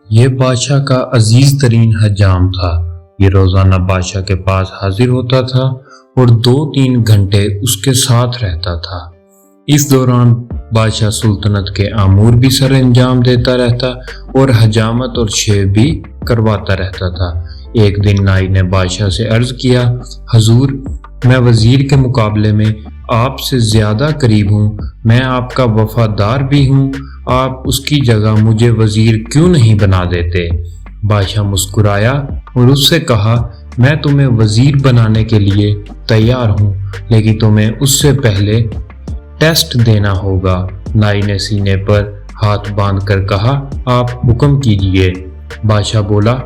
یہ بادشاہ کا عزیز ترین حجام تھا۔ یہ روزانہ بادشاہ کے پاس حاضر ہوتا تھا اور 2-3 گھنٹے اس کے ساتھ رہتا تھا۔ اس دوران بادشاہ سلطنت کے امور بھی سر انجام دیتا رہتا اور حجامت اور شیو بھی کرواتا رہتا تھا۔ ایک دن نائی نے بادشاہ سے عرض کیا، حضور، میں وزیر کے مقابلے میں آپ سے زیادہ قریب ہوں، میں آپ کا وفادار بھی ہوں، آپ اس کی جگہ مجھے وزیر کیوں نہیں بنا دیتے؟ بادشاہ مسکرایا اور اس سے کہا، میں تمہیں وزیر بنانے کے لیے تیار ہوں، لیکن تمہیں اس سے پہلے ٹیسٹ دینا ہوگا۔ نائی نے سینے پر ہاتھ باندھ کر کہا، آپ حکم کیجئے۔ بادشاہ بولا،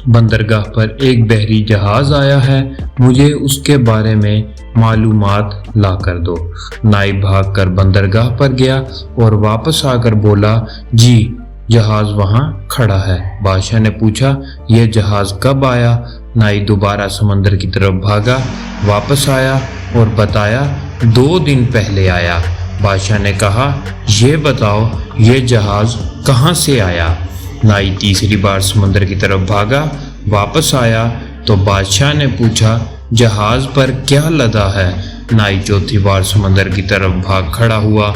بندرگاہ پر ایک بحری جہاز آیا ہے، مجھے اس کے بارے میں معلومات لا کر دو۔ نائی بھاگ کر بندرگاہ پر گیا اور واپس آ کر بولا، جی جہاز وہاں کھڑا ہے۔ بادشاہ نے پوچھا، یہ جہاز کب آیا؟ نائی دوبارہ سمندر کی طرف بھاگا، واپس آیا اور بتایا، 2 دن پہلے آیا۔ بادشاہ نے کہا، یہ بتاؤ یہ جہاز کہاں سے آیا؟ نائی تیسری بار سمندر کی طرف بھاگا، واپس آیا تو بادشاہ نے پوچھا، جہاز پر کیا لدا ہے؟ نائی چوتھی بار سمندر کی طرف بھاگ کھڑا ہوا۔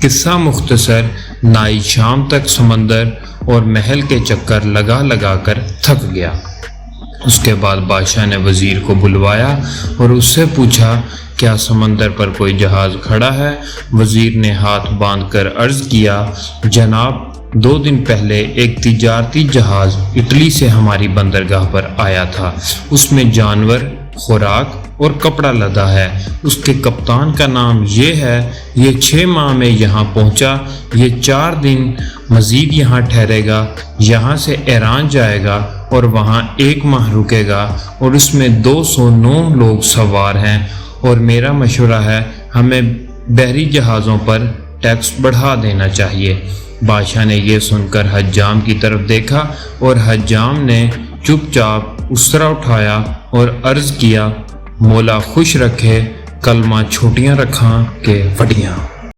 قصہ مختصر، نائی شام تک سمندر اور محل کے چکر لگا کر تھک گیا۔ اس کے بعد بادشاہ نے وزیر کو بلوایا اور اس سے پوچھا، کیا سمندر پر کوئی جہاز کھڑا ہے؟ وزیر نے ہاتھ باندھ کر عرض کیا، جناب، 2 دن پہلے ایک تجارتی جہاز اٹلی سے ہماری بندرگاہ پر آیا تھا، اس میں جانور، خوراک اور کپڑا لدا ہے، اس کے کپتان کا نام یہ ہے، یہ 6 ماہ میں یہاں پہنچا، یہ 4 دن مزید یہاں ٹھہرے گا، یہاں سے ایران جائے گا اور وہاں 1 ماہ رکے گا، اور اس میں 209 لوگ سوار ہیں، اور میرا مشورہ ہے ہمیں بحری جہازوں پر ٹیکس بڑھا دینا چاہیے۔ بادشاہ نے یہ سن کر حجام کی طرف دیکھا اور حجام نے چپ چاپ اسرا اٹھایا اور عرض کیا، مولا خوش رکھے، کلمہ چھوٹیاں رکھاں کہ وڈیاں۔